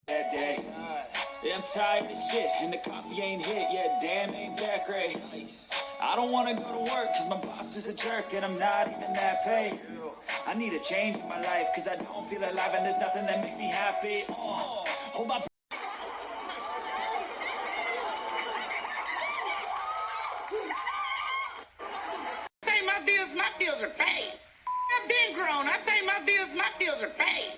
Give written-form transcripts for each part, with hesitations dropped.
That day. Yeah, I'm tired of shit, and the coffee ain't hit yet. Damn, ain't that great. I don't wanna go to work, cause my boss is a jerk, and I'm not even that paid. I need a change in my life, cause I don't feel alive, and there's nothing that makes me happy. Hold my pay my bills are paid. I've been grown. I pay my bills are paid.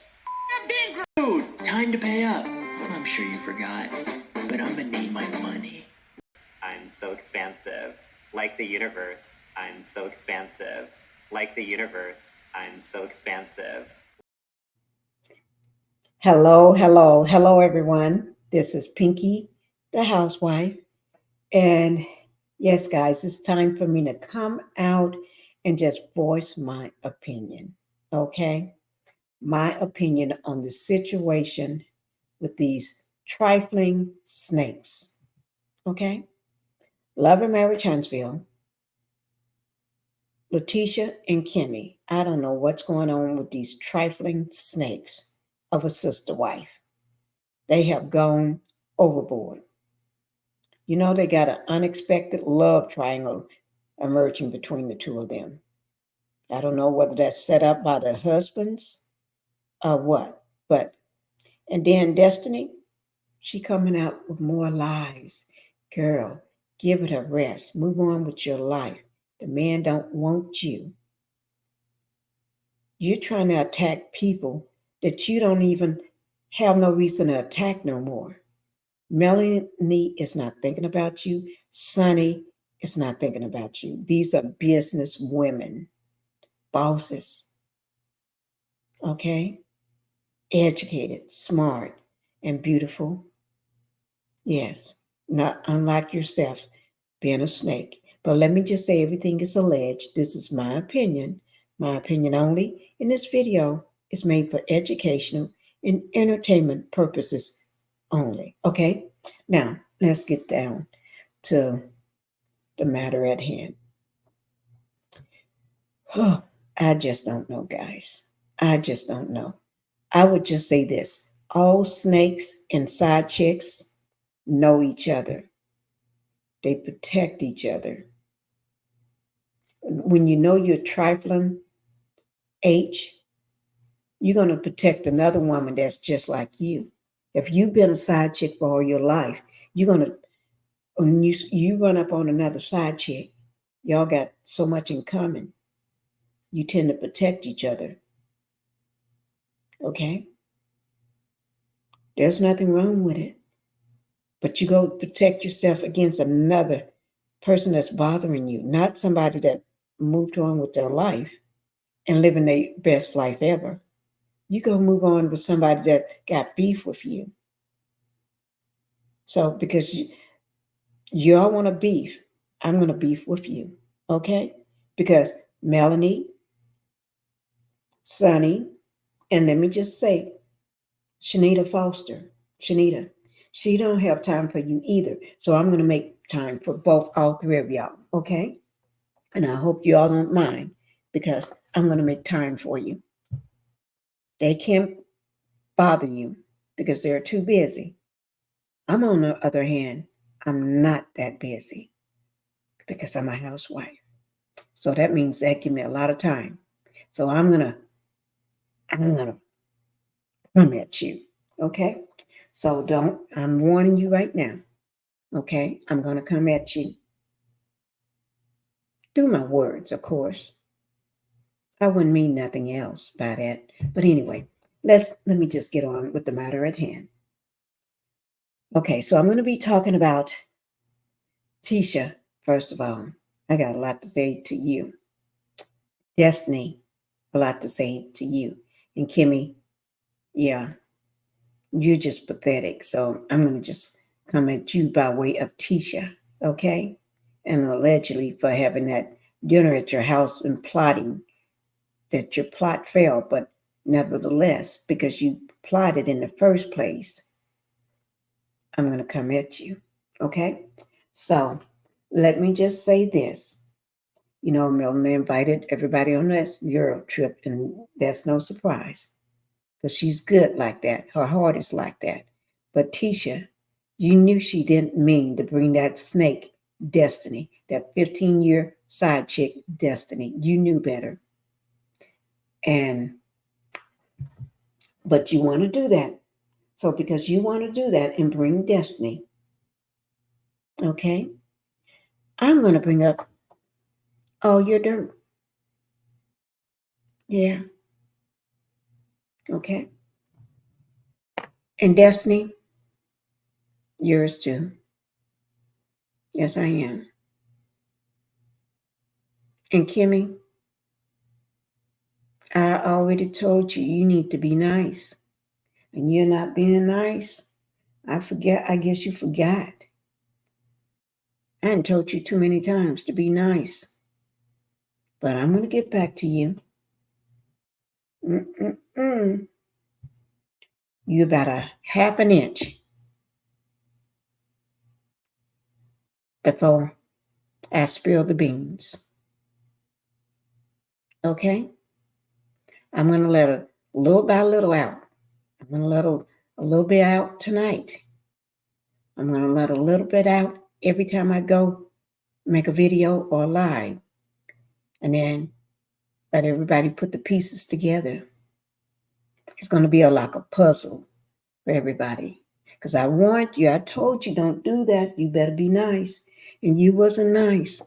I've been grown. Dude, time to pay up. I'm sure you forgot, but I'm gonna need my money. I'm so expansive, like the universe. I'm so expansive, like the universe. I'm so expansive. Hello, everyone. This is Pinkie, the housewife. And yes, guys, it's time for me to come out and just voice my opinion. Okay? My opinion on the situation with these trifling snakes. Okay? Love and Marriage Huntsville, Latisha and Kimmi. I don't know what's going on with these trifling snakes of a sister wife. They have gone overboard. You know, they got an unexpected love triangle emerging between the two of them. I don't know whether that's set up by the husbands or what, but and then Destiny, she coming out with more lies. Girl, give it a rest. Move on with your life. The man don't want you. You're trying to attack people that you don't even have no reason to attack no more. Melanie is not thinking about you. Sonny is not thinking about you. These are business women, bosses, okay? Educated, smart, and beautiful. Yes, not unlike yourself being a snake. But let me just say everything is alleged. This is my opinion only. And this video is made for educational and entertainment purposes only. Okay? Now, let's get down to the matter at hand. Oh, I just don't know, guys. I just don't know. I would just say this. All snakes and side chicks know each other. They protect each other. When you know you're trifling, H, you're going to protect another woman that's just like you. If you've been a side chick for all your life, you're going to, when you run up on another side chick, y'all got so much in common. You tend to protect each other. Okay? There's nothing wrong with it. But you go protect yourself against another person that's bothering you, not somebody that moved on with their life and living their best life ever. You go move on with somebody that got beef with you. So because you all want to beef, I'm going to beef with you. Okay? Because Melanie, Sonny, and let me just say, Shanita Foster, Shanita, she don't have time for you either. So I'm going to make time for all three of y'all. Okay? And I hope you all don't mind because I'm going to make time for you. They can't bother you because they're too busy. I'm on the other hand, I'm not that busy because I'm a housewife. So that means that give me a lot of time. So I'm gonna come at you. Okay? So I'm warning you right now. Okay? I'm gonna come at you. Through my words, of course. I wouldn't mean nothing else by that. But anyway, let me just get on with the matter at hand. Okay, so I'm going to be talking about Tisha, first of all. I got a lot to say to you. Destiny, a lot to say to you. And Kimmi, yeah, you're just pathetic. So I'm going to just come at you by way of Tisha, okay? And allegedly for having that dinner at your house and plotting that your plot failed, but nevertheless, because you plotted in the first place, I'm going to come at you, okay? So let me just say this. You know, Melanie invited everybody on this Euro trip, and that's no surprise because she's good like that. Her heart is like that. But Tisha, you knew she didn't mean to bring that snake, Destiny, that 15-year side chick, Destiny. You knew better. But you want to do that. So because you want to do that and bring Destiny, okay, I'm going to bring up all your dirt. Yeah. Okay. And Destiny, yours too. Yes, I am. And Kimmi, I already told you you need to be nice. And you're not being nice. I guess you forgot. I done told you too many times to be nice. But I'm going to get back to you. Mm-mm-mm. You about a half an inch before I spill the beans. Okay? I'm going to let a little by little out. I'm going to let a little bit out tonight. I'm going to let a little bit out every time I go make a video or live. And then let everybody put the pieces together. It's going to be like a puzzle for everybody. Because I warned you, I told you don't do that. You better be nice. And you wasn't nice.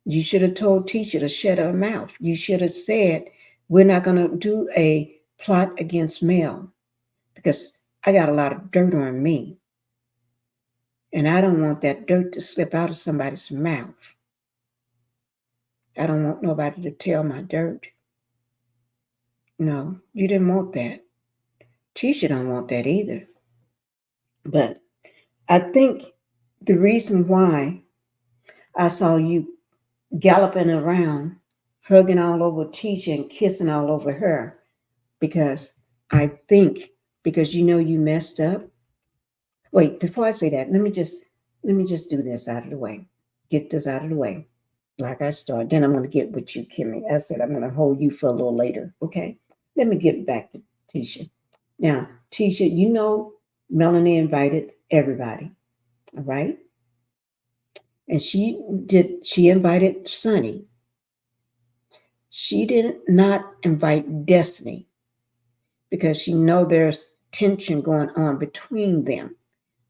You should have told Tisha to shut her mouth. You should have said, we're not going to do a plot against Mel because I got a lot of dirt on me. And I don't want that dirt to slip out of somebody's mouth. I don't want nobody to tell my dirt. No, you didn't want that. Tisha don't want that either. But I think the reason why I saw you galloping around, hugging all over Tisha and kissing all over her, because I think because you know you messed up. Wait, before I say that, let me just do this out of the way. Get this out of the way. Like I started. Then I'm going to get with you, Kimmi. I said I'm going to hold you for a little later. Okay. Let me get back to Tisha. Now, Tisha, you know Melanie invited everybody. All right. And she invited Sonny. She did not invite Destiny because she know there's tension going on between them.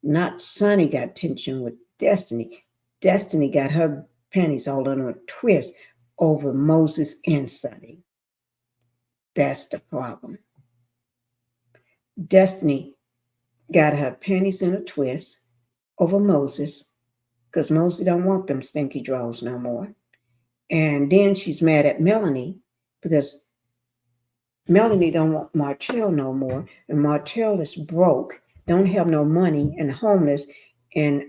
Not Sonny got tension with Destiny. Destiny got her panties all in a twist over Moses and Sonny. That's the problem. Destiny got her panties in a twist over Moses because Moses don't want them stinky drawers no more. And then she's mad at Melanie because Melanie don't want Martell no more. And Martell is broke, don't have no money, and homeless, and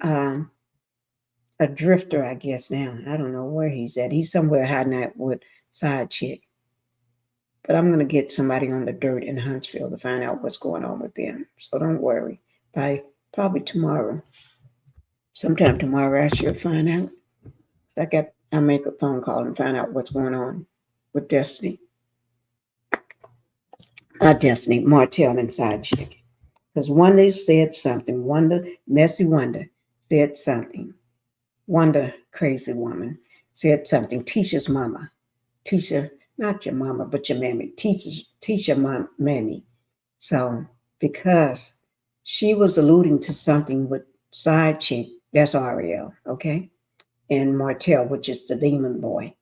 a drifter, I guess now. I don't know where he's at. He's somewhere hiding out with side chick. But I'm going to get somebody on the dirt in Huntsville to find out what's going on with them. So don't worry. By probably tomorrow. Sometime tomorrow I should find out. I'll make a phone call and find out what's going on with Destiny. Destiny, Martell and side chick. Because Wanda said something. Messy Wanda said something. Wanda, crazy woman, said something. Tisha's mama. Tisha, not your mama, but your mammy. Tisha mammy. So, because she was alluding to something with side chick, that's Ariel, okay? And Martell, which is the demon boy.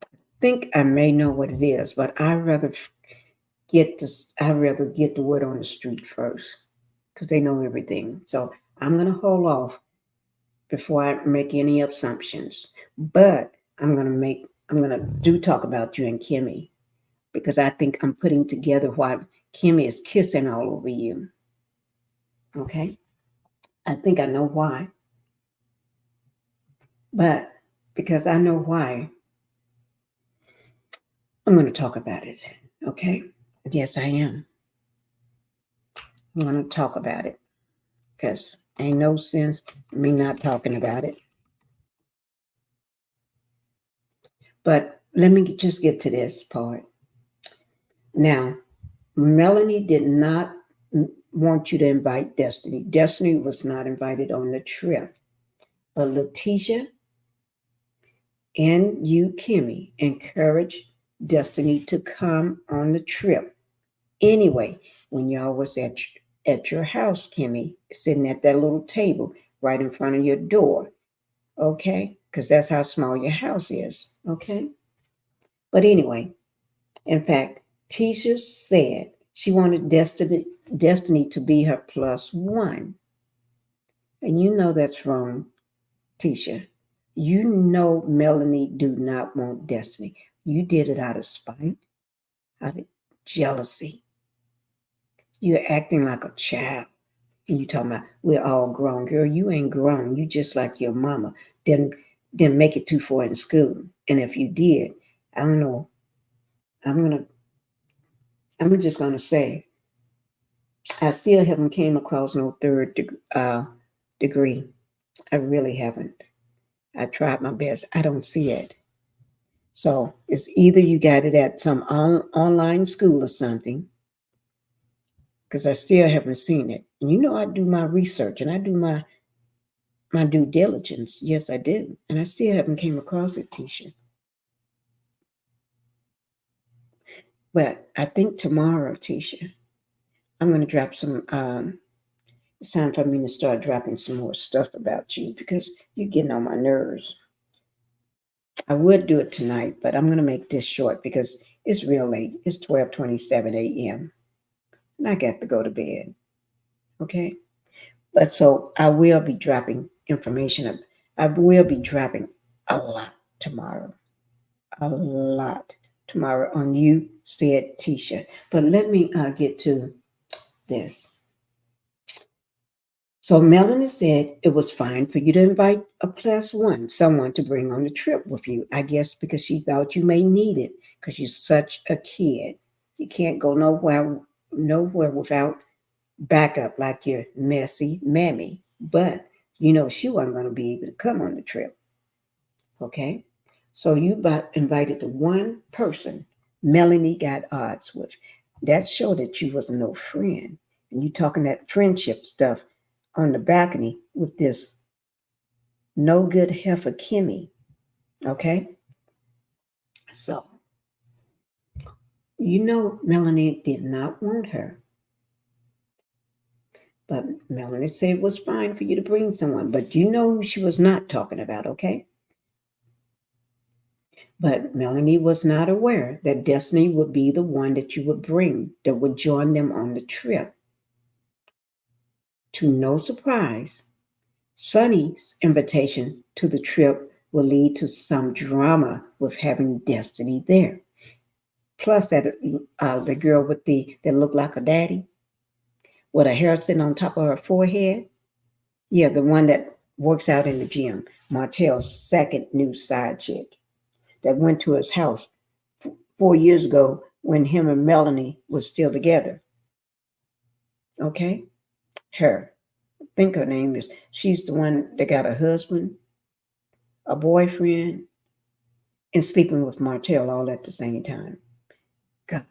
I think I may know what it is, but I'd rather get the word on the street first because they know everything. So I'm going to hold off before I make any assumptions. But I'm going to talk about you and Kimmi because I think I'm putting together why Kimmi is kissing all over you. Okay? I think I know why. But because I know why, I'm going to talk about it. Okay? Yes, I am. I'm going to talk about it because ain't no sense in me not talking about it. But let me just get to this part. Now, Melanie did not want you to invite Destiny. Destiny was not invited on the trip. But Latisha and you, Kimmi, encouraged Destiny to come on the trip. Anyway, when y'all was at your house, Kimmi, sitting at that little table right in front of your door, okay? Because that's how small your house is, okay? But anyway, in fact, Tisha said she wanted Destiny to be her plus one. And you know that's wrong, Tisha. You know Melanie do not want Destiny. You did it out of spite, out of jealousy. You're acting like a child. And you talking about we're all grown. Girl, you ain't grown. You just like your mama. Didn't make it too far in school. And if you did, I don't know. I'm just gonna say I still haven't came across no degree. I really haven't. I tried my best. I don't see it. So it's either you got it at some online school or something, because I still haven't seen it. And you know I do my research and I do my due diligence. Yes, I do. And I still haven't came across it, Tisha. But I think tomorrow, Tisha, I'm going to drop some, it's time for me to start dropping some more stuff about you because you're getting on my nerves. I would do it tonight, but I'm going to make this short because it's real late. It's 12:27 a.m. and I got to go to bed. Okay? But so I will be dropping information. I will be dropping a lot tomorrow. A lot tomorrow on You Said Tisha. But let me get to this. So Melanie said it was fine for you to invite a plus one, someone to bring on the trip with you. I guess because she thought you may need it because you're such a kid. You can't go nowhere without backup like your messy mammy. But you know she wasn't going to be able to come on the trip. Okay? So you invited the one person Melanie got odds with. That showed that you was no friend. And you talking that friendship stuff on the balcony with this no good heifer Kimmi. Okay? So, you know Melanie did not want her. But Melanie said it was fine for you to bring someone. But you know who she was not talking about, okay? But Melanie was not aware that Destiny would be the one that you would bring that would join them on the trip. To no surprise, Sonny's invitation to the trip will lead to some drama with having Destiny there. Plus, that the girl with that looked like a daddy, with her hair sitting on top of her forehead. Yeah, the one that works out in the gym. Martell's second new side chick that went to his house 4 years ago when him and Melanie was still together. Okay? Her. I think her name is, she's the one that got a husband, a boyfriend, and sleeping with Martell all at the same time. Gosh,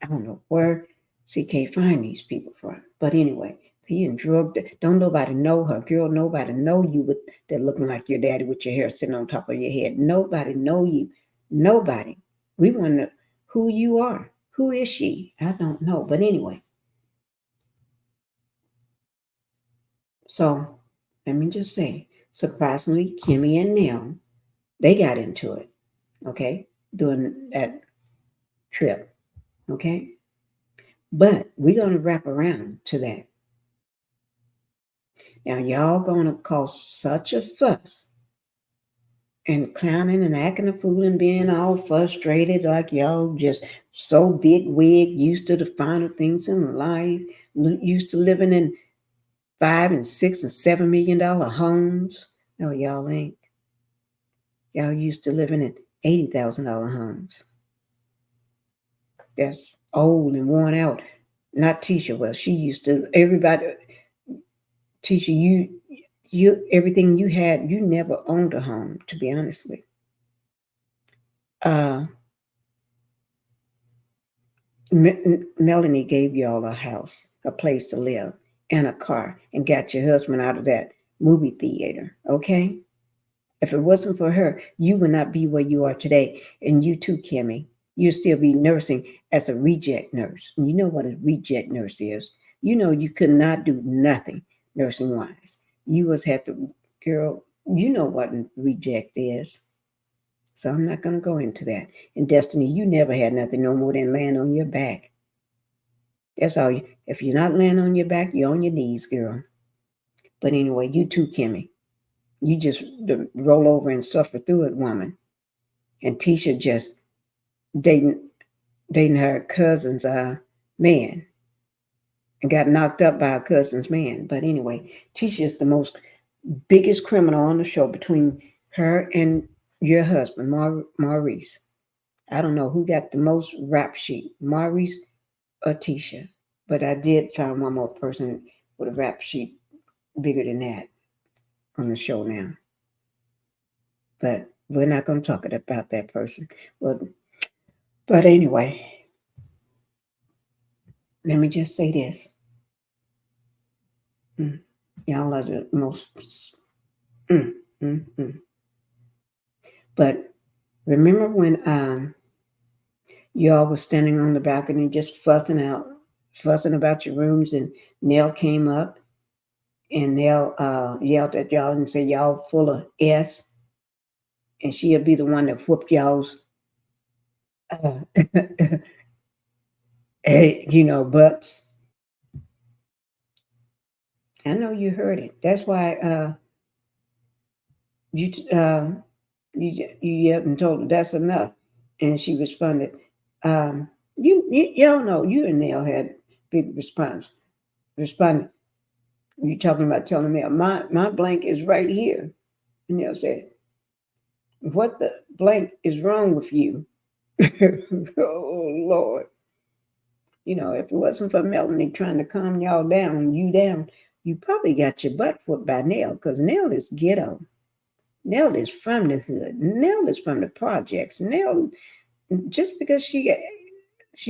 I don't know where she can't find these people from. But anyway, he and drugged. Don't nobody know her. Girl, nobody know you with that looking like your daddy with your hair sitting on top of your head. Nobody know you. Nobody. We wonder who you are. Who is she? I don't know. But anyway. So let me just say, surprisingly, Kimmi and Neil, they got into it. Okay? During that trip. Okay? But we're going to wrap around to that. Now, y'all going to cause such a fuss and clowning and acting a fool and being all frustrated like y'all just so big wig, used to the finer things in life, used to living in $5 and $6 and $7 million homes. No, y'all ain't. Y'all used to living in $80,000 homes. That's old and worn out. Not Tisha. Well, she used to, everybody, Tisha, you everything you had, you never owned a home, to be honestly. Melanie gave y'all a house, a place to live, and a car, and got your husband out of that movie theater. Okay? If it wasn't for her, you would not be where you are today. And you too, Kimmy. You'd still be nursing as a reject nurse. And you know what a reject nurse is. You know you could not do nothing nursing wise. You was had to, girl, you know what a reject is. So I'm not going to go into that. And Destiny, you never had nothing no more than laying on your back. That's all. If you're not laying on your back, you're on your knees, girl. But anyway, you too, Kimmy. You just roll over and suffer through it, woman. And Tisha just dating her cousin's man and got knocked up by her cousin's man. But anyway, Tisha's the most biggest criminal on the show between her and your husband, Maurice. I don't know who got the most rap sheet, Maurice or Tisha. But I did find one more person with a rap sheet bigger than that on the show now. But we're not going to talk about that person. But anyway, let me just say this. Y'all are the most... But remember when y'all was standing on the balcony just fussing about your rooms, and Nell came up and Nell yelled at y'all and said y'all full of S, and she'll be the one that whooped y'all's butts. I know you heard it. That's why you yelled and told her that's enough, and she responded. Y'all know you and Neil had big responded. You talking about telling Neil my blank is right here, and Neil said, "What the blank is wrong with you?" Oh Lord. If it wasn't for Melanie trying to calm y'all down, you probably got your butt whooped by Nell, because Nell is ghetto. Nell is from the hood. Nell is from the projects. Nell, just because she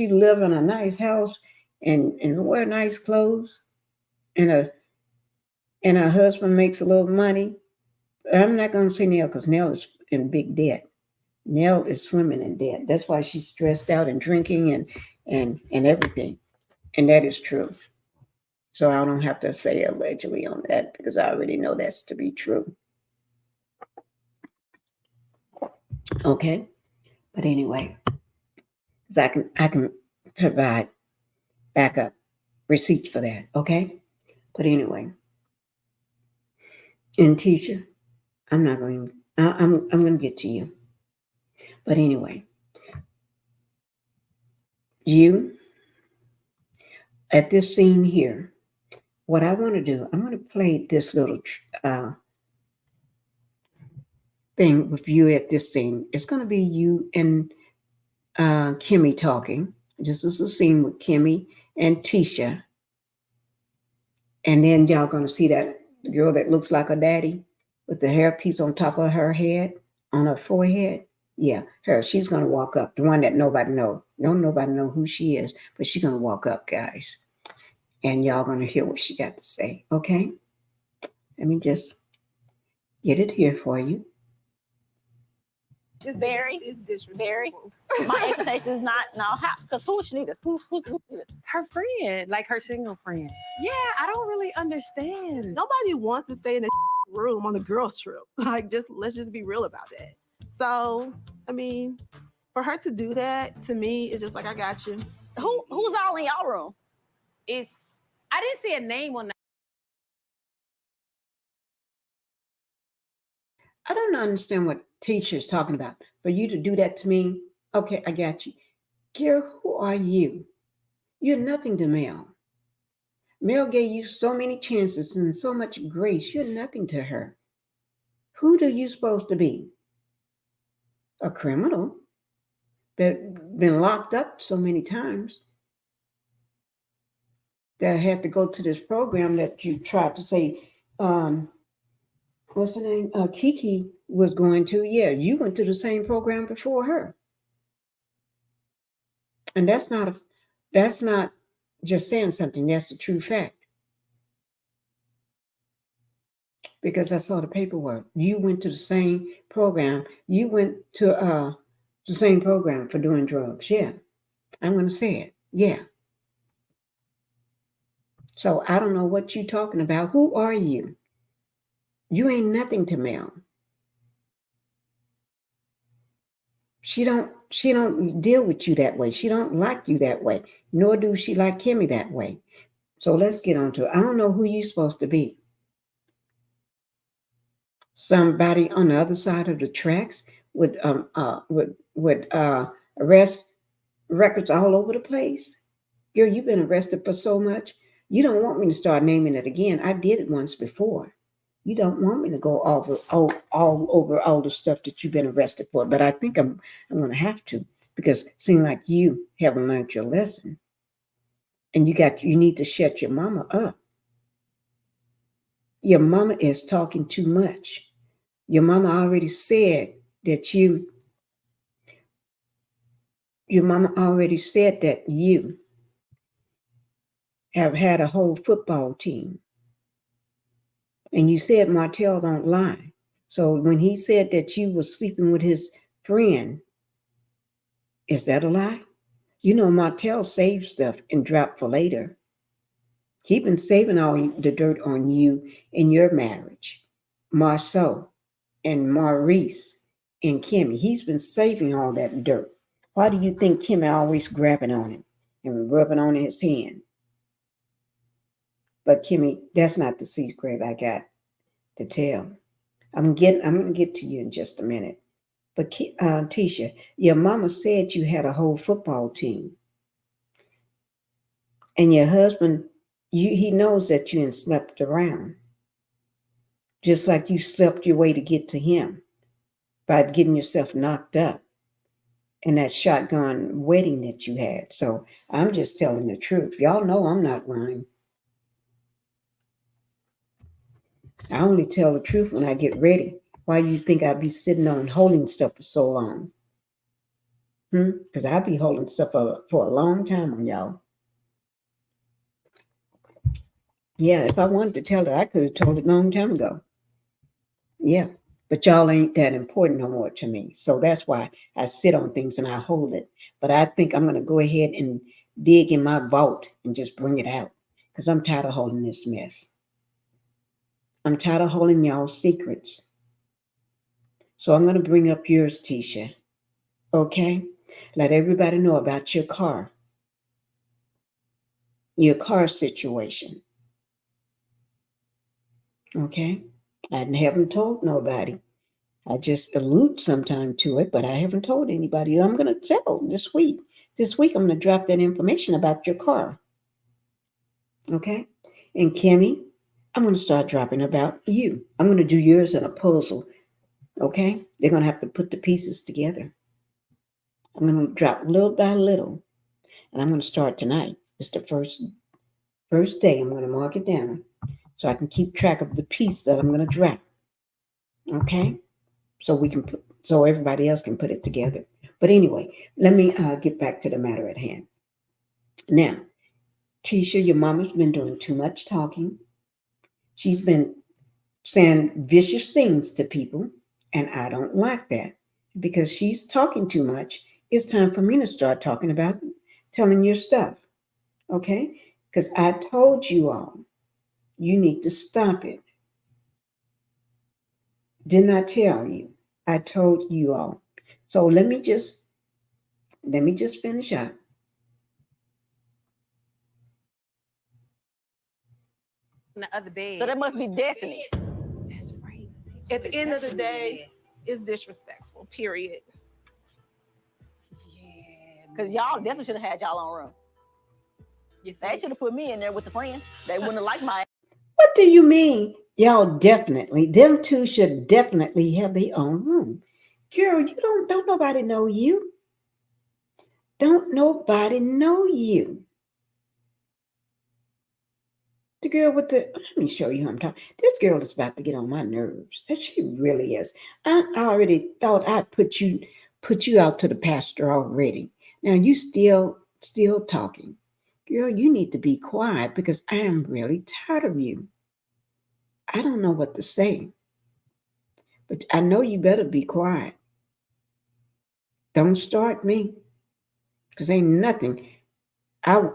live in a nice house and wear nice clothes, and her husband makes a little money, I'm not going to say Nell, because Nell is in big debt. Nell is swimming in debt. That's why she's stressed out and drinking and everything. And that is true. So I don't have to say allegedly on that, because I already know that's to be true. Okay? But anyway, because I can provide backup receipts for that. Okay? But anyway. And Tisha, I'm going to get to you. But anyway, you, at this scene here, what I want to do, I'm going to play this little thing with you at this scene. It's going to be you and Kimmi talking. This is a scene with Kimmi and Tisha. And then y'all going to see that girl that looks like her daddy with the hairpiece on top of her head, on her forehead. Yeah, her. She's going to walk up. The one that nobody know. Nobody know who she is, but she's going to walk up, guys. And y'all going to hear what she got to say, okay? Let me just get it here for you. It's disrespectful. My expectation is not because who she needed? Who's her friend, like her single friend. Yeah, I don't really understand. Nobody wants to stay in the room on a girls' trip. Let's just be real about that. So, I mean, for her to do that, to me, it's just like, I got you. Who's all in y'all room? I didn't see a name on that. I don't understand what teacher's talking about. For you to do that to me, okay, I got you. Kira, who are you? You're nothing to Mel. Mel gave you so many chances and so much grace. You're nothing to her. Who do you supposed to be? A criminal that been locked up so many times that had to go to this program that you tried to say, what's her name? Kiki was going to. Yeah, you went to the same program before her. And that's not That's not just saying something, that's a true fact. Because I saw the paperwork. You went to the same program. You went to the same program for doing drugs. Yeah. I'm gonna say it. Yeah. So I don't know what you're talking about. Who are you? You ain't nothing to Mel. She don't deal with you that way. She don't like you that way. Nor do she like Kimmy that way. So let's get on to it. I don't know who you're supposed to be. Somebody on the other side of the tracks with arrest records all over the place. Girl, you've been arrested for so much. You don't want me to start naming it again. I did it once before. You don't want me to go all over all the stuff that you've been arrested for, but I think I'm going to have to, because it seems like you haven't learned your lesson, and you need to shut your mama up. Your mama is talking too much. Your mama already said that you have had a whole football team. And you said Martell don't lie. So when he said that you were sleeping with his friend, is that a lie? You know, Martell saved stuff and dropped for later. He been saving all the dirt on you in your marriage. Marceau and Maurice and Kimmy. He's been saving all that dirt. Why do you think Kimmy always grabbing on it and rubbing on his hand? But Kimmy, that's not the secret I got to tell. I'm going to get to you in just a minute. But Tisha, your mama said you had a whole football team. And your husband, he knows that you ain't slept around. Just like you slept your way to get to him by getting yourself knocked up in that shotgun wedding that you had. So I'm just telling the truth. Y'all know I'm not lying. I only tell the truth when I get ready. Why do you think I'd be sitting on holding stuff for so long? Because I'd be holding stuff for a long time on y'all. Yeah, if I wanted to tell it, I could have told it a long time ago. Yeah, but y'all ain't that important no more to me. So that's why I sit on things and I hold it. But I think I'm going to go ahead and dig in my vault and just bring it out, because I'm tired of holding this mess. I'm tired of holding y'all's secrets. So I'm going to bring up yours, Tisha. Okay? Let everybody know about your car situation. Okay? I haven't told nobody. I just allude sometime to it, but I haven't told anybody. I'm going to tell this week. This week, I'm going to drop that information about your car. Okay? And Kimmy, I'm going to start dropping about you. I'm going to do yours in a puzzle. Okay? They're going to have to put the pieces together. I'm going to drop little by little. And I'm going to start tonight. It's the first day. I'm going to mark it down so I can keep track of the piece that I'm going to drop. Okay? So everybody else can put it together. But anyway, let me get back to the matter at hand. Now, Tisha, your mama's been doing too much talking. She's been saying vicious things to people, and I don't like that, because she's talking too much. It's time for me to start talking about telling your stuff, okay? Because I told you all, you need to stop it. Didn't I tell you? I told you all. So let me just finish up. In the other bed. So that must be destiny. That's right. At the end of the day, it's disrespectful, period. Yeah. Because y'all definitely should have had y'all own room. They should have put me in there with the friends. They wouldn't have liked my. What do you mean? Y'all definitely, them two should definitely have their own room. Girl, you don't nobody know you. Don't nobody know you. The girl with let me show you who I'm talking. This girl is about to get on my nerves. And she really is. I already thought I'd put you out to the pasture already. Now you still talking. girl, you need to be quiet because I am really tired of you. I don't know what to say, but I know you better be quiet. Don't start me because ain't nothing. I,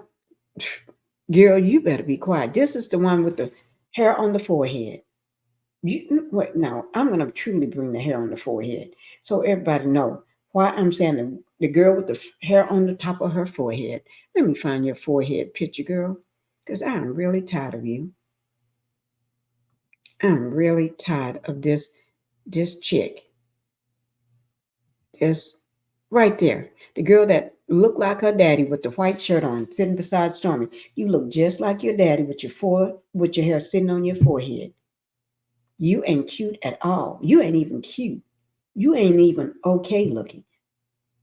girl, you better be quiet. This is the one with the hair on the forehead. You wait now. I'm gonna truly bring the hair on the forehead so everybody know why I'm saying the girl with the hair on the top of her forehead. Let me find your forehead picture, girl, because I'm really tired of you. I'm really tired of this chick. This right there, the girl that looked like her daddy with the white shirt on, sitting beside Stormy. You look just like your daddy with your hair sitting on your forehead. You ain't cute at all. You ain't even cute. You ain't even okay looking.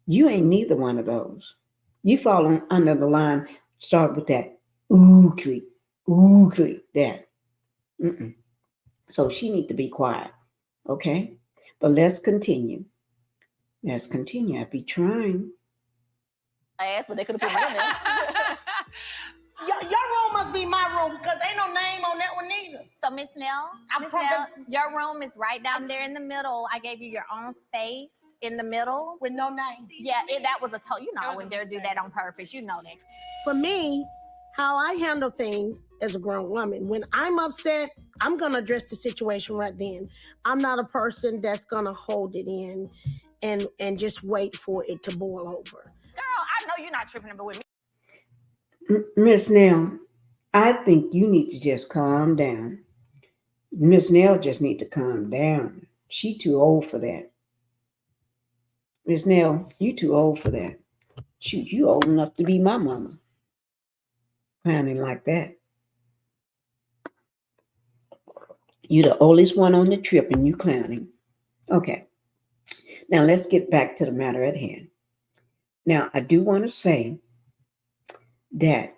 You ain't neither one of those. You fall under the line, start with that oogly, that. Mm-mm. So she need to be quiet, okay? But let's continue. Let's continue. I be trying. I asked, but they could have put me in there. Your room must be my room because ain't no name on that one either. So, Miss Nell, your room is right down there in the middle. I gave you your own space in the middle. With no name. Yeah, that was I would never do that on purpose. You know that. For me, how I handle things as a grown woman, when I'm upset, I'm going to address the situation right then. I'm not a person that's going to hold it in and just wait for it to boil over. Girl, I know you're not tripping over with me. Miss Nell, I think you need to just calm down. Miss Nell just need to calm down. She too old for that. Miss Nell, you too old for that. Shoot, you old enough to be my mama. Clowning like that. You the oldest one on the trip and you clowning. Okay. Now let's get back to the matter at hand. Now I do want to say that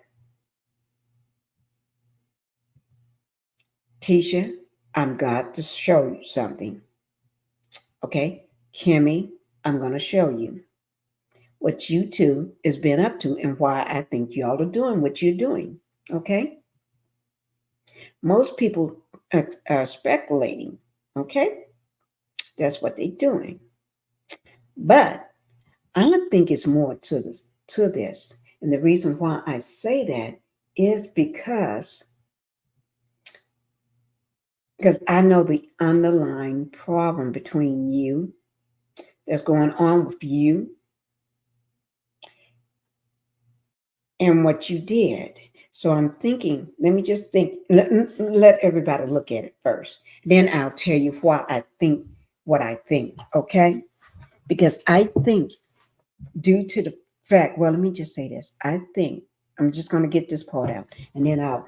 Tisha, I'm got to show you something. Okay? Kimmy, I'm going to show you what you two has been up to and why I think y'all are doing what you're doing. Okay? Most people are speculating. Okay? That's what they're doing. But I think it's more to this. And the reason why I say that is because I know the underlying problem between you that's going on with you and what you did. So I'm thinking, let me just think, let everybody look at it first. Then I'll tell you why I think what I think, okay? Because I think due to the fact, well, let me just say this. I think, I'm just going to get this part out and then I'll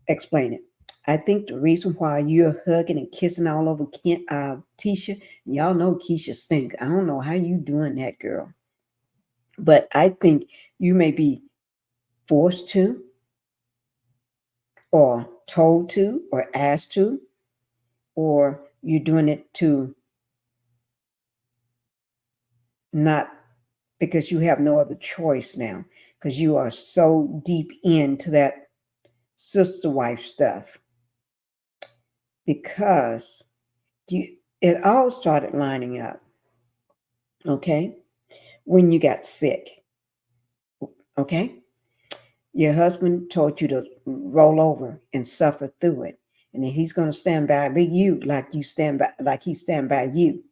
explain it. I think the reason why you're hugging and kissing all over Tisha, y'all know Keisha stink. I don't know how you doing that, girl. But I think you may be forced to or told to or asked to, or you're doing it to not because you have no other choice now because you are so deep into that sister wife stuff. Because it all started lining up, okay, when you got sick, okay? Your husband told you to roll over and suffer through it, and then he's going to stand by you like he stand by you.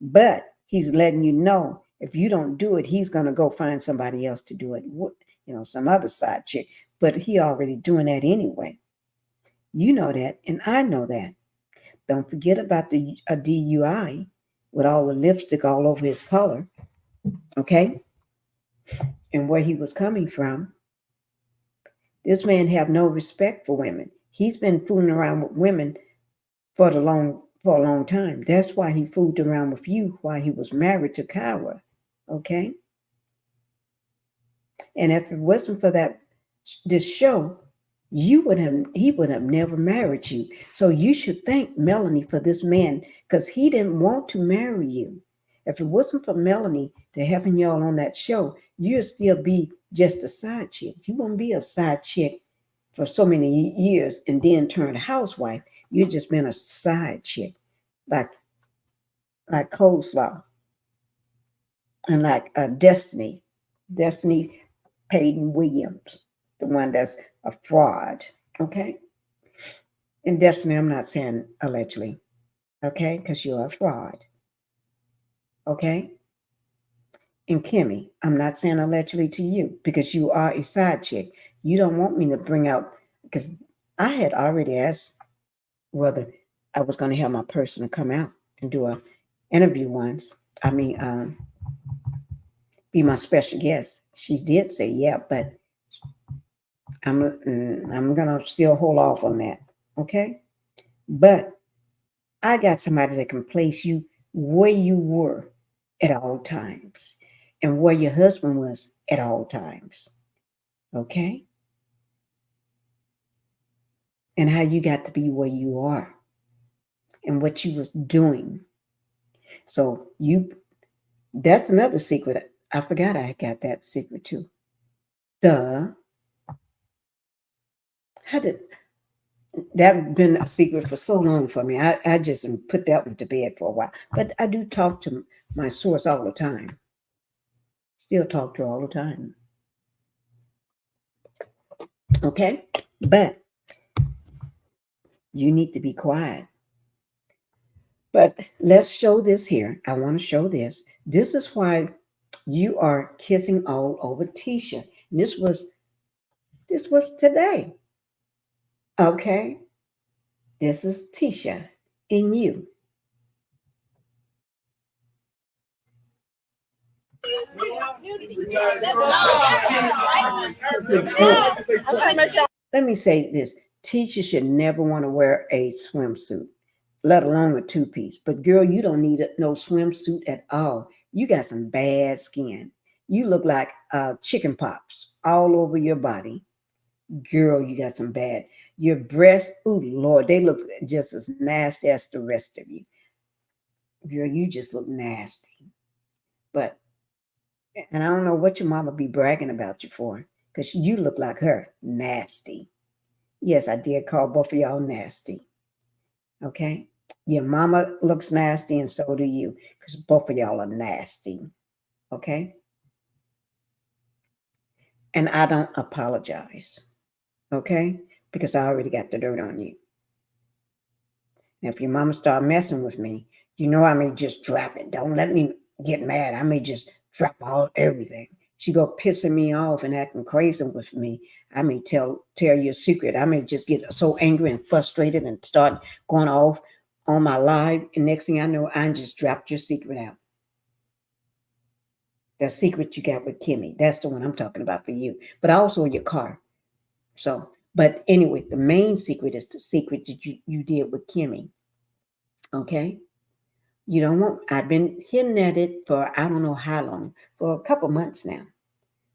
But he's letting you know if you don't do it, he's going to go find somebody else to do it, some other side chick. But he already doing that anyway. You know that, and I know that. Don't forget about a DUI with all the lipstick all over his collar, okay? And where he was coming from. This man have no respect for women. He's been fooling around with women for a long time. That's why he fooled around with you while he was married to Kyra, okay? And if it wasn't for this show, he would have never married you. So you should thank Melanie for this man because he didn't want to marry you. If it wasn't for Melanie to having y'all on that show, you'll still be just a side chick. You won't be a side chick for so many years and then turn housewife. You've just been a side chick, like Coleslaw and like Destiny Payton Williams, the one that's a fraud. Okay, and Destiny, I'm not saying allegedly. Okay, because you're a fraud. Okay. And Kimmi, I'm not saying allegedly to you because you are a side chick. You don't want me to bring out, because I had already asked whether I was going to have my person to come out and do a interview once. I mean, be my special guest. She did say yeah, but I'm gonna still hold off on that. Okay, but I got somebody that can place you where you were at all times and where your husband was at all times. Okay? And how you got to be where you are and what you was doing. So that's another secret. I forgot I got that secret too. How did that been a secret for so long for me? I just put that one to bed for a while. But I do talk to my source all the time. Still talk to her all the time. Okay? But you need to be quiet. But let's show this here. I want to show this. This is why you are kissing all over Tisha. And this was today. Okay? This is Tisha in you. Let me say this. Tisha should never want to wear a swimsuit, let alone a two-piece. But girl, you don't need no swimsuit at all. You got some bad skin. You look like chicken pox all over your body. Girl, you got some bad. Your breasts, oh Lord, they look just as nasty as the rest of you. Girl, you just look nasty. But, and I don't know what your mama be bragging about you for, because you look like her, nasty. Yes, I did call both of y'all nasty. Okay? Your mama looks nasty and so do you, because both of y'all are nasty. Okay? And I don't apologize. Okay? Because I already got the dirt on you. Now, if your mama start messing with me, you know I may just drop it. Don't let me get mad. I may just drop everything. She go pissing me off and acting crazy with me. I may tell you a secret. I may just get so angry and frustrated and start going off on my live. And next thing I know, I just dropped your secret out. The secret you got with Kimmi. That's the one I'm talking about for you. But also your car. So, but anyway, the main secret is the secret that you did with Kimmi. Okay? You don't want, I've been hinting at it for I don't know how long, for a couple months now.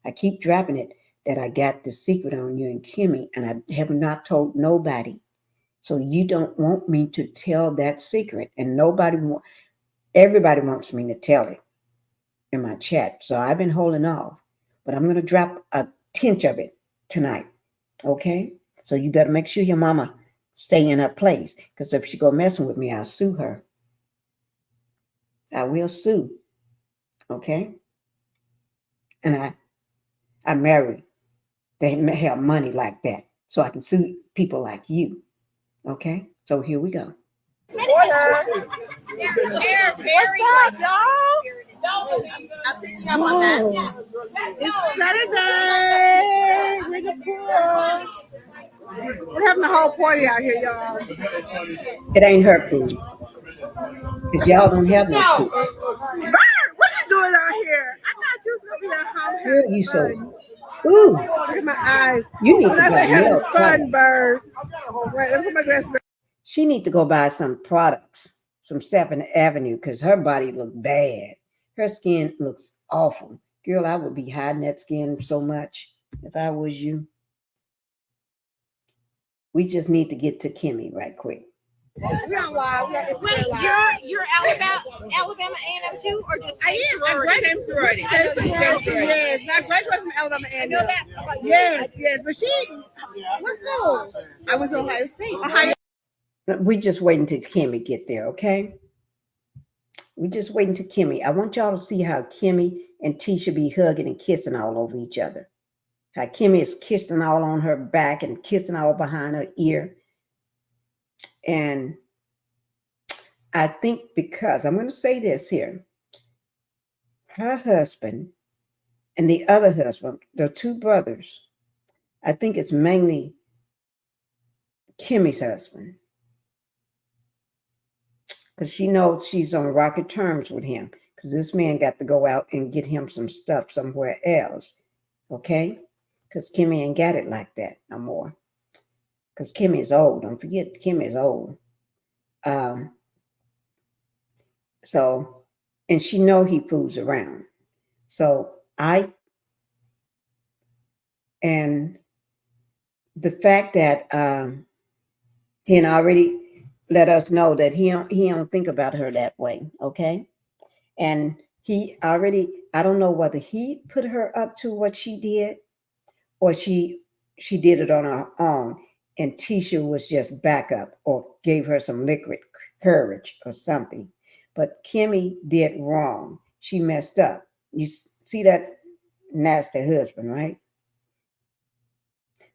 I keep dropping it that I got the secret on you and Kimmi, and I have not told nobody. So you don't want me to tell that secret, and everybody wants me to tell it in my chat. So I've been holding off, but I'm going to drop a tinge of it tonight. Okay? So you better make sure your mama stay in her place, because if she go messing with me, I'll sue her. I will sue. Okay? And I marry. They have money like that. So I can sue people like you. Okay? So here we go. What's up, y'all? It's Saturday. We're the pool. We're having a whole party out here, y'all. It ain't her food. Because y'all don't have no food. Bird, what you doing out here? I thought you was going to be at home Girl, having you fun. Ooh. Look at my eyes. You need when to I go say having nail fun, product. Bird. Wait, let me put my glasses back. She need to go buy some products, some 7th Avenue, because her body look bad. Her skin looks awful. Girl, I would be hiding that skin so much if I was you. We just need to get to Kimmi right quick. We're on live. Wait, you're Alabama Alabama A&M too, or just I am. I graduated from sorority. I know Same that. sorority. Yes. Now I graduated from Alabama A&M. I know that. About you. Yes, yes. But what school? I went to Ohio State. Ohio. We just waiting till Kimmi get there, okay? We just waiting till Kimmi. I want y'all to see how Kimmi and Tisha be hugging and kissing all over each other. How Kimmi is kissing all on her back and kissing all behind her ear. And I think because, I'm going to say this here, her husband and the other husband, the two brothers, I think it's mainly Kimmy's husband. Because she knows she's on rocky terms with him. Because this man got to go out and get him some stuff somewhere else. Okay? Because Kimmi ain't got it like that no more. Because Kimmi is old. Don't forget, Kimmi is old. So, and she know he fools around. So and the fact that he had already let us know that he don't think about her that way, okay? And he already, I don't know whether he put her up to what she did or she did it on her own and Tisha was just backup or gave her some liquid courage or something. But Kimmi did wrong. She messed up. You see that nasty husband, right?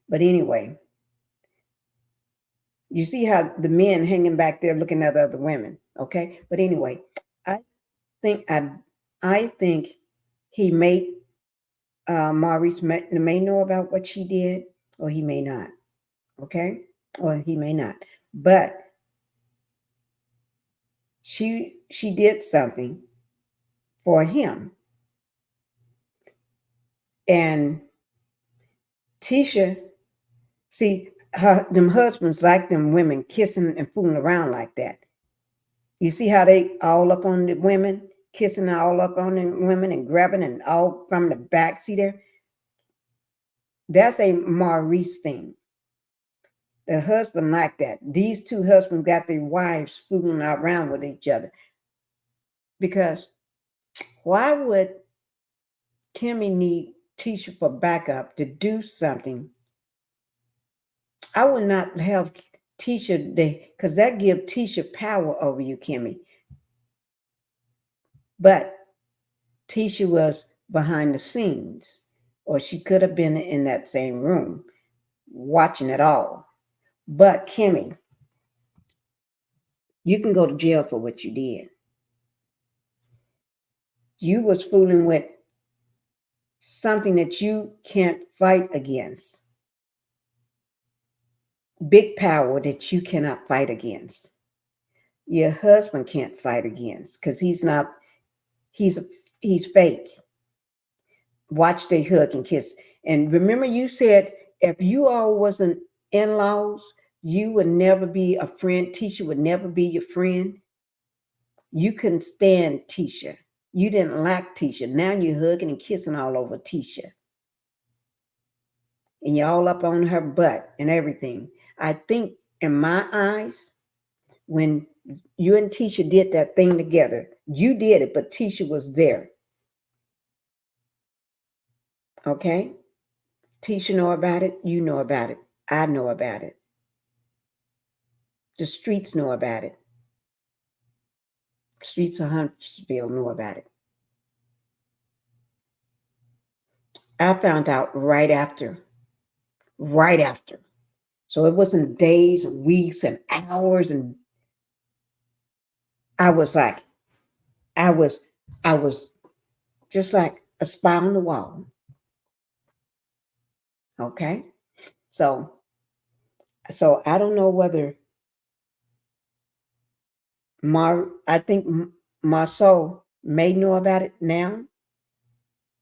But anyway, you see how the men hanging back there looking at other women, okay? But anyway, I think he may, Maurice may know about what she did, or he may not, okay? Or he may not. But she did something for him. And Tisha, see, them husbands like them women kissing and fooling around like that. You see how they all up on the women, kissing all up on the women and grabbing and all from the back. See there? That's a Maurice thing. The husband like that. These two husbands got their wives fooling around with each other. Because why would Kimmi need Tisha for backup to do something? I would not have Tisha there because that gives Tisha power over you, Kimmi. But Tisha was behind the scenes, or she could have been in that same room watching it all. But Kimmi, you can go to jail for what you did. You was fooling with something that you can't fight against. Big power that you cannot fight against. Your husband can't fight against because he's fake. Watch they hug and kiss. And remember you said if you all wasn't in-laws, you would never be a friend. Tisha would never be your friend. You couldn't stand Tisha. You didn't like Tisha. Now you're hugging and kissing all over Tisha. And you're all up on her butt and everything. I think in my eyes, when you and Tisha did that thing together, you did it, but Tisha was there. Okay? Tisha know about it. You know about it. I know about it. The streets know about it. Streets of Huntsville know about it. I found out right after. So it wasn't days, weeks, and hours. And I was just like a spy on the wall. Okay. So I don't know whether I think Marceau may know about it now,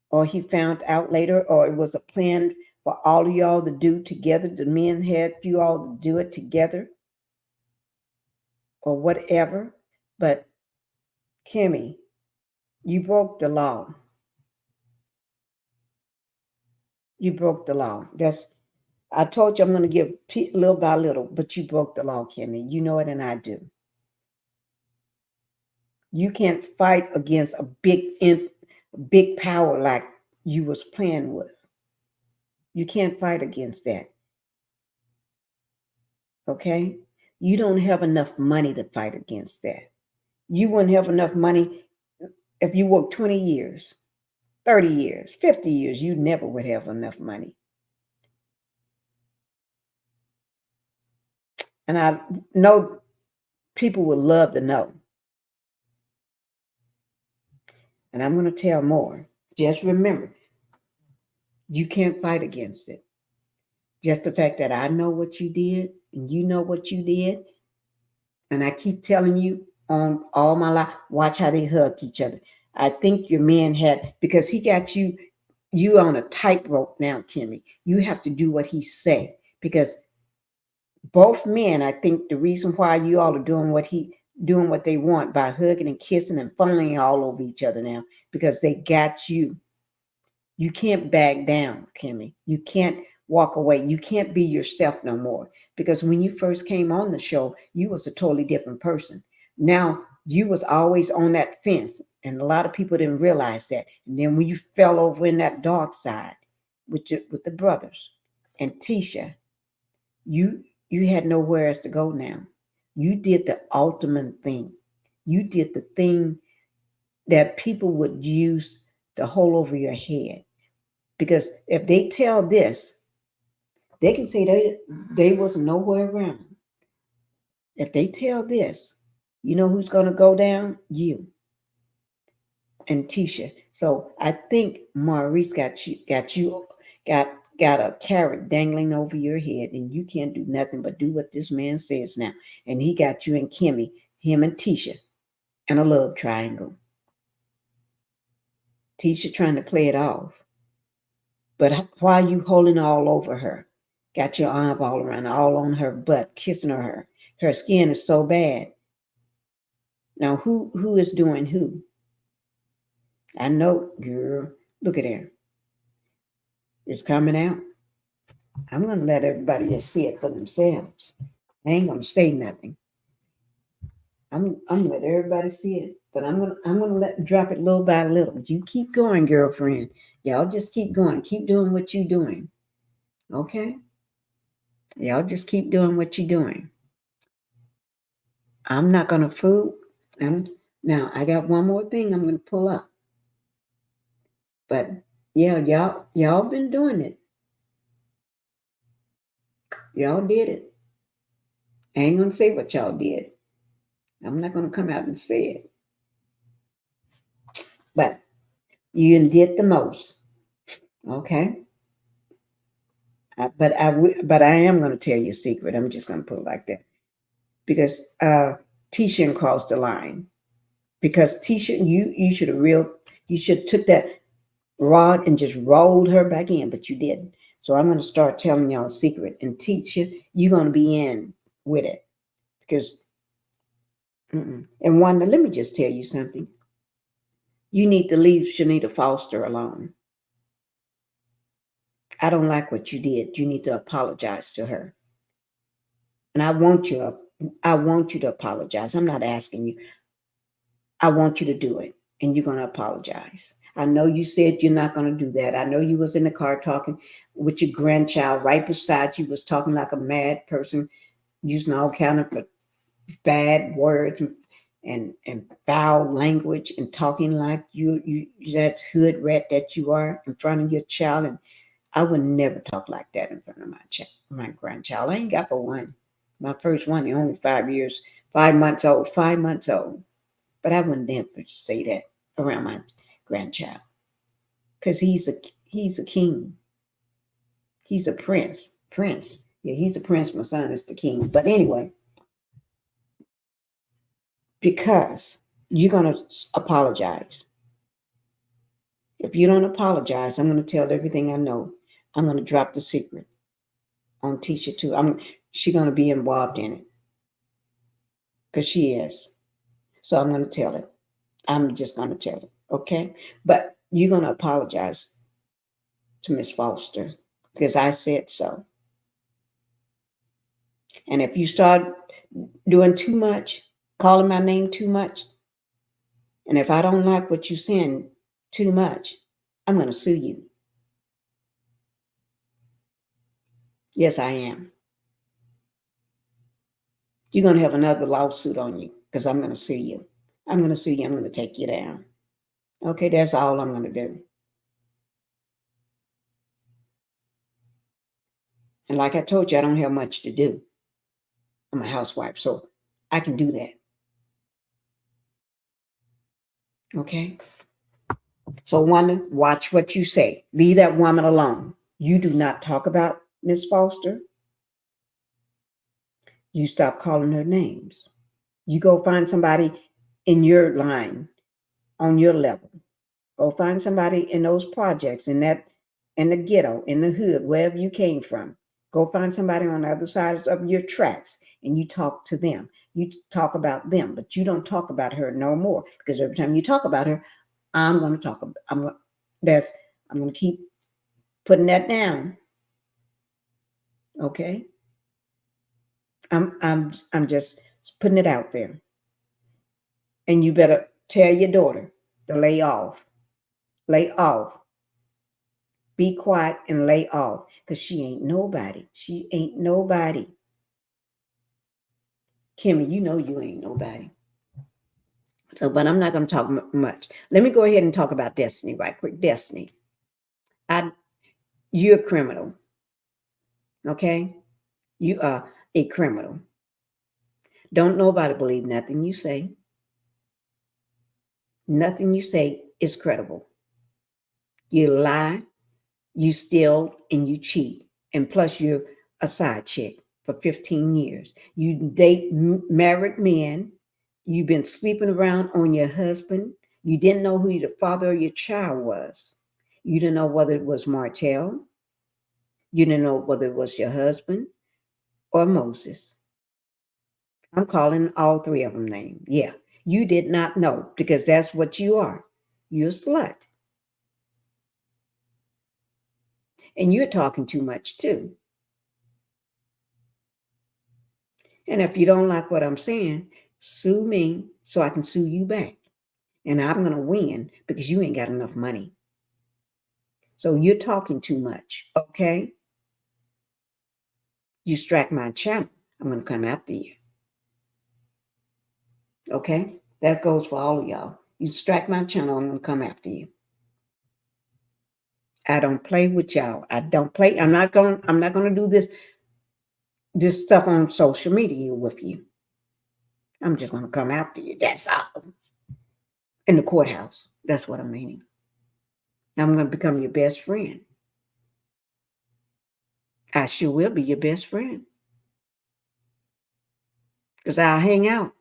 or he found out later, or it was a plan for all of y'all to do together. The men had you all to do it together, or whatever. But Kimmi, you broke the law. You broke the law. I told you I'm going to give little by little, but you broke the law, Kimmi. You know it, and I do. You can't fight against a big power like you was playing with. You can't fight against that. Okay? You don't have enough money to fight against that. You wouldn't have enough money if you worked 20 years, 30 years, 50 years. You never would have enough money. And I know people would love to know. And I'm going to tell more. Just remember, you can't fight against it. Just the fact that I know what you did and you know what you did. And I keep telling you on all my life, watch how they hug each other. I think your man had, because he got you on a tightrope now, Kimmy. You have to do what he say. Because both men, I think the reason why you all are doing what they want by hugging and kissing and falling all over each other now, because they got you. You can't back down, Kimmy. You can't walk away. You can't be yourself no more. Because when you first came on the show, you was a totally different person. Now you was always on that fence, and a lot of people didn't realize that. And then when you fell over in that dark side with the brothers and Tisha, you had nowhere else to go now. You did the ultimate thing. You did the thing that people would use to hold over your head. Because if they tell this, they can say they was nowhere around. If they tell this, you know who's going to go down? You and Tisha. So I think Maurice got a carrot dangling over your head, and you can't do nothing but do what this man says now. And he got you and Kimmy, him and Tisha, and a love triangle. Tisha trying to play it off. But why are you holding all over her? Got your arm all around, all on her butt, kissing her. Her skin is so bad. Now, who is doing who? I know, girl. Look at her. It's coming out. I'm going to let everybody just see it for themselves. I ain't going to say nothing. I'm going to let everybody see it. But I'm going to drop it little by little. You keep going, girlfriend. Y'all just keep going. Keep doing what you're doing. Okay? Y'all just keep doing what you're doing. I'm not going to fool. Now, I got one more thing I'm going to pull up. But, yeah, y'all been doing it. Y'all did it. I ain't going to say what y'all did. I'm not going to come out and say it. But you did the most. Okay? But I am going to tell you a secret. I'm just going to put it like that. Because Tisha crossed the line. Because Tisha, you should took that rod and just rolled her back in, but you didn't. So I'm going to start telling y'all a secret. And Tisha, you're going to be in with it. Because, and Wanda, let me just tell you something. You need to leave Shanita Foster alone. I don't like what you did. You need to apologize to her. And I want you to apologize. I'm not asking you. I want you to do it. And you're going to apologize. I know you said you're not going to do that. I know you was in the car talking with your grandchild right beside you, was talking like a mad person, using all kind of bad words and foul language and talking like you that hood rat that you are in front of your child. And I would never talk like that in front of my grandchild. I ain't got but one. My first one, they're only 5 months old. But I wouldn't never say that around my grandchild. Because he's a king. He's a prince. Yeah, he's a prince. My son is the king. But anyway, because you're going to apologize. If you don't apologize, I'm going to tell everything I know. I'm going to drop the secret on Tisha too. She's going to be involved in it. Because she is. So I'm going to tell it. I'm just going to tell it. Okay? But you're going to apologize to Miss Foster because I said so. And if you start doing too much, calling my name too much, And if I don't like what you're saying too much, I'm going to sue you. Yes, I am. You're going to have another lawsuit on you because I'm going to sue you. I'm going to sue you. I'm going to take you down. Okay, that's all I'm going to do. And like I told you, I don't have much to do. I'm a housewife, so I can do that. Okay? So, Wanda, watch what you say. Leave that woman alone. You do not talk about Miss Foster. You stop calling her names. You go find somebody in your line, on your level. Go find somebody in those projects, in the ghetto, in the hood, wherever you came from. Go find somebody on the other side of your tracks and you talk to them. You talk about them, but you don't talk about her no more, because every time you talk about her, I'm going to talk about, I'm going to keep putting that down. Okay? I'm just putting it out there. And you better tell your daughter to lay off. Lay off. Be quiet and lay off, because she ain't nobody. She ain't nobody. Kimmi, you know you ain't nobody. So, but I'm not going to talk much. Let me go ahead and talk about Destiny right quick. Destiny, you're a criminal. Okay? You are a criminal. Don't nobody believe nothing you say. Nothing you say is credible. You lie, you steal, and you cheat. And plus, you're a side chick for 15 years. You date married men. You've been sleeping around on your husband. You didn't know who the father of your child was. You didn't know whether it was Martell. You didn't know whether it was your husband or Moses. I'm calling all three of them names. Yeah, you did not know, because that's what you are. You're a slut. And you're talking too much too. And if you don't like what I'm saying, sue me so I can sue you back. And I'm going to win, because you ain't got enough money. So you're talking too much, okay? You strike my channel, I'm going to come after you. Okay? That goes for all of y'all. You strike my channel, I'm going to come after you. I don't play with y'all. I don't play. I'm not going to do this stuff on social media with you. I'm just going to come after you. That's all. In the courthouse. That's what I'm meaning. I'm going to become your best friend. I sure will be your best friend. Because I'll hang out.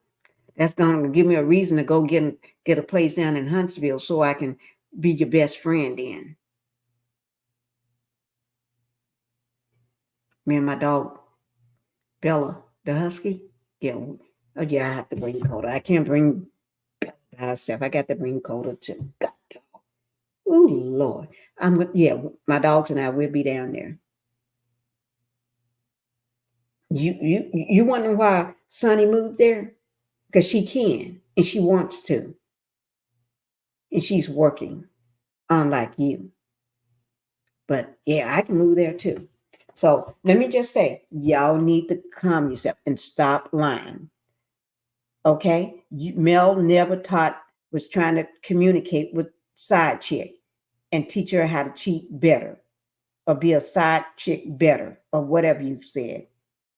That's going to give me a reason to go get a place down in Huntsville so I can be your best friend then. Me and my dog, Bella, the husky. Yeah, I have to bring Coda. I can't bring Bella by herself. I got to bring Coda too. God, oh, Lord. My dogs and I will be down there. You wondering why Sonny moved there? Because she can and she wants to. And she's working, unlike you. But yeah, I can move there too. So let me just say, y'all need to calm yourself and stop lying. Okay? Mel never was trying to communicate with side chick and teach her how to cheat better or be a side chick better or whatever you said.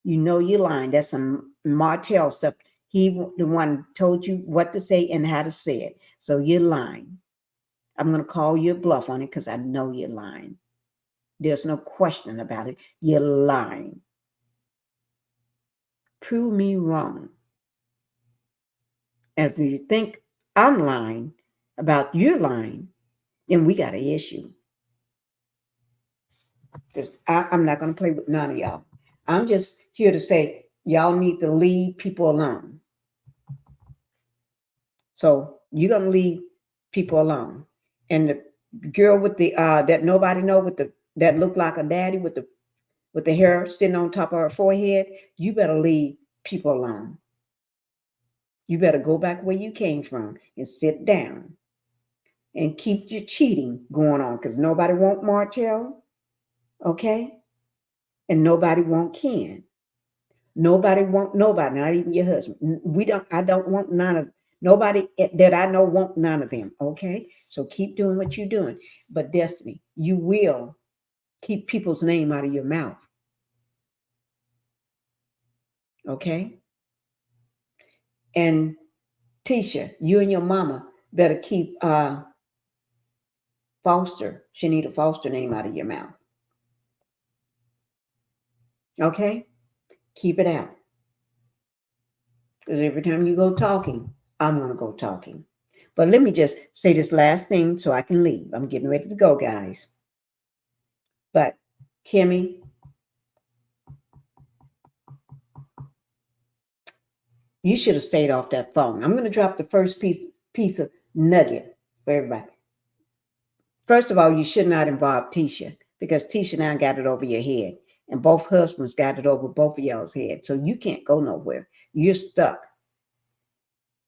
You know you're lying. That's some Martell stuff. He, the one, told you what to say and how to say it. So you're lying. I'm going to call you a bluff on it because I know you're lying. There's no question about it. You're lying. Prove me wrong. And if you think I'm lying about your lying, then we got an issue. Because I'm not going to play with none of y'all. I'm just here to say y'all need to leave people alone. So you're going to leave people alone. And the girl with the that nobody know with that looked like a daddy with the hair sitting on top of her forehead, you better leave people alone. You better go back where you came from and sit down and keep your cheating going on, because nobody want Martell, okay? And nobody want Ken. Nobody want nobody, not even your husband. I don't want none of nobody that I know want none of them, okay? So keep doing what you're doing. But Destiny, you will keep people's name out of your mouth. Okay? And Tisha, you and your mama better keep Shanita Foster name out of your mouth. Okay? Keep it out. Because every time you go talking, I'm going to go talking. But let me just say this last thing so I can leave. I'm getting ready to go, guys. But Kimmi, you should have stayed off that phone. I'm going to drop the first piece of nugget for everybody. First of all, you should not involve Tisha, because Tisha now got it over your head. And both husbands got it over both of y'all's head. So you can't go nowhere. You're stuck.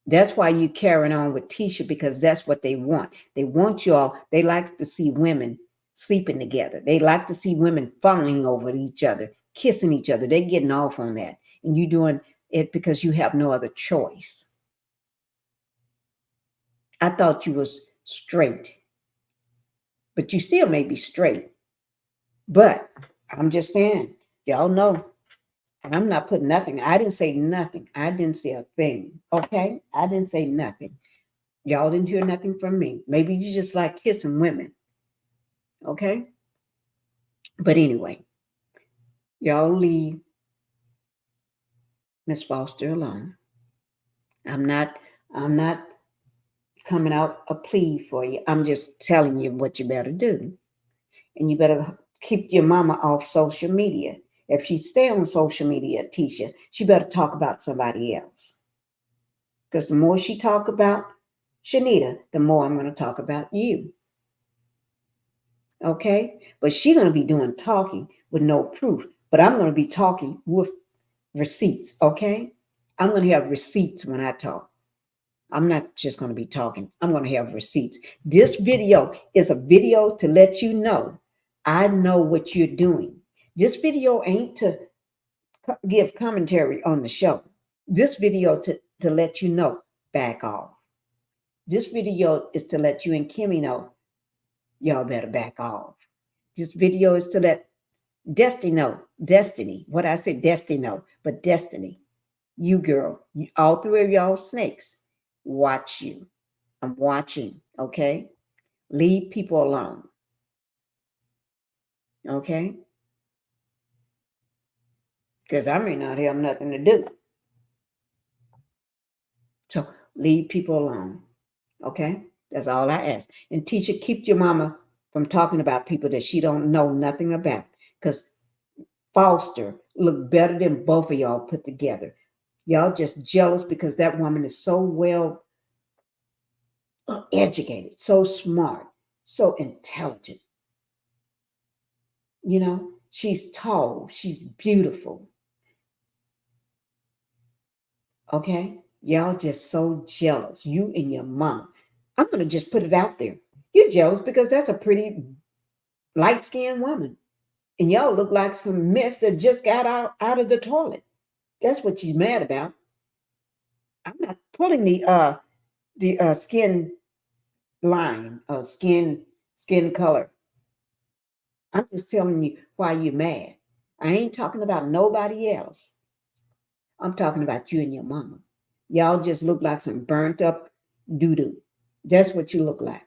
That's why you carrying on with Tisha, because that's what they want. They want y'all. They like to see women sleeping together. They like to see women falling over each other, kissing each other. They're getting off on that. And you doing it because you have no other choice. I thought you was straight, but you still may be straight. But I'm just saying, y'all know, I'm not putting nothing. I didn't say nothing. I didn't say a thing. Okay? I didn't say nothing. Y'all didn't hear nothing from me. Maybe you just like kissing women. Okay? But anyway, y'all leave Miss Foster alone. I'm not coming out a plea for you. I'm just telling you what you better do. And you better keep your mama off social media. If she stay on social media, Tisha, she better talk about somebody else. Because the more she talk about Shanita, the more I'm going to talk about you. Okay? But she's going to be doing talking with no proof. But I'm going to be talking with receipts. Okay? I'm going to have receipts when I talk. I'm not just going to be talking. I'm going to have receipts. This video is a video to let you know I know what you're doing. This video ain't to give commentary on the show. This video to let you know, back off. This video is to let you and Kimmi know, y'all better back off. This video is to let Destiny, what I said, Destiny know, but Destiny, you girl, all three of y'all snakes, watch you. I'm watching, okay? Leave people alone. Okay? Because I may not have nothing to do. So leave people alone. Okay? That's all I ask. And teacher, keep your mama from talking about people that she don't know nothing about. Because Foster look better than both of y'all put together. Y'all just jealous because that woman is so well educated, so smart, so intelligent. You know, she's tall, she's beautiful. Okay? Y'all just so jealous. You and your mom. I'm going to just put it out there. You're jealous because that's a pretty light-skinned woman. And y'all look like some mess that just got out of the toilet. That's what she's mad about. I'm not pulling the skin line, skin color. I'm just telling you why you're mad. I ain't talking about nobody else. I'm talking about you and your mama. Y'all just look like some burnt up doo-doo. That's what you look like.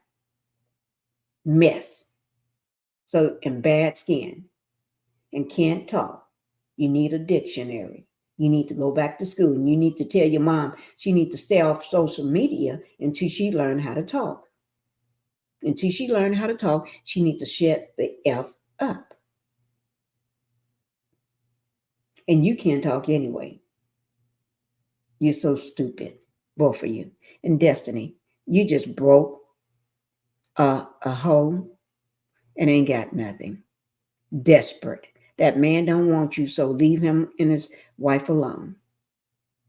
Mess. So, and bad skin. And can't talk. You need a dictionary. You need to go back to school. And you need to tell your mom she needs to stay off social media until she learn how to talk. Until she learn how to talk, she needs to shut the F up. And you can't talk anyway. You're so stupid, both of you. And Destiny, you just broke a hole and ain't got nothing. Desperate. That man don't want you, so leave him and his wife alone.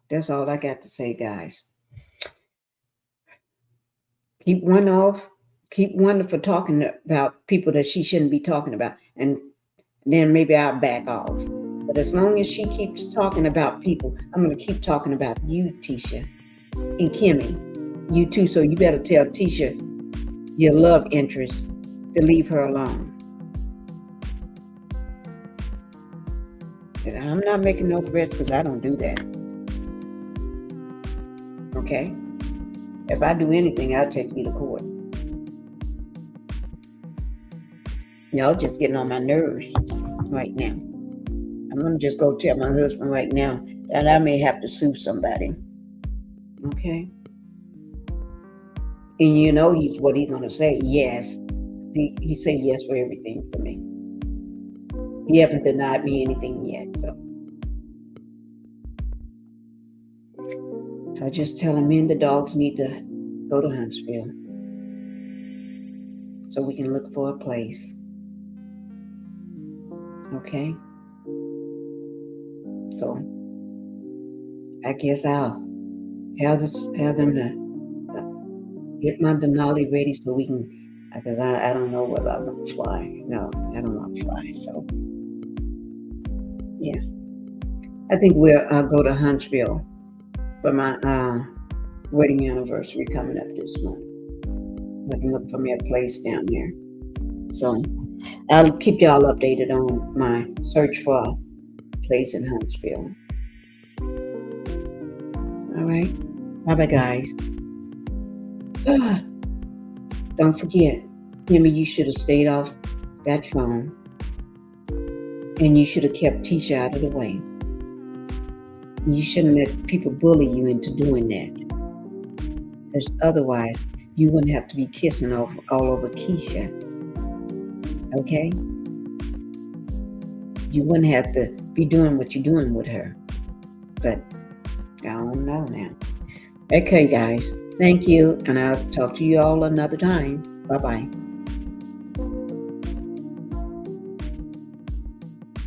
That's all I got to say, guys. keep one off, keep one for talking about people that she shouldn't be talking about, and then maybe I'll back off. But as long as she keeps talking about people, I'm going to keep talking about you, Tisha and Kimmi. You too, so you better tell Tisha, your love interest, to leave her alone. And I'm not making no threats because I don't do that. Okay? If I do anything, I'll take you to court. Y'all just getting on my nerves right now. I'm going to just go tell my husband right now that I may have to sue somebody. Okay? And you know what he's going to say. Yes. He said yes for everything for me. He haven't denied me anything yet. So I just tell him me and the dogs need to go to Huntsville so we can look for a place. Okay? So I guess I'll have them to get my Denali ready so we can, because I don't know whether I'm going to fly. No, I don't want to fly. So yeah, I think I'll go to Huntsville for my wedding anniversary coming up this month. I can look for me a place down there. So I'll keep y'all updated on my search for a place in Huntsville. All right. Bye-bye, guys. Don't forget, Kimmi, you should have stayed off that phone. And you should have kept Tisha out of the way. You shouldn't let people bully you into doing that. Because otherwise, you wouldn't have to be kissing all over Keisha. Okay? You wouldn't have to be doing what you're doing with her. But I don't know now. Okay, guys. Thank you. And I'll talk to you all another time. Bye-bye.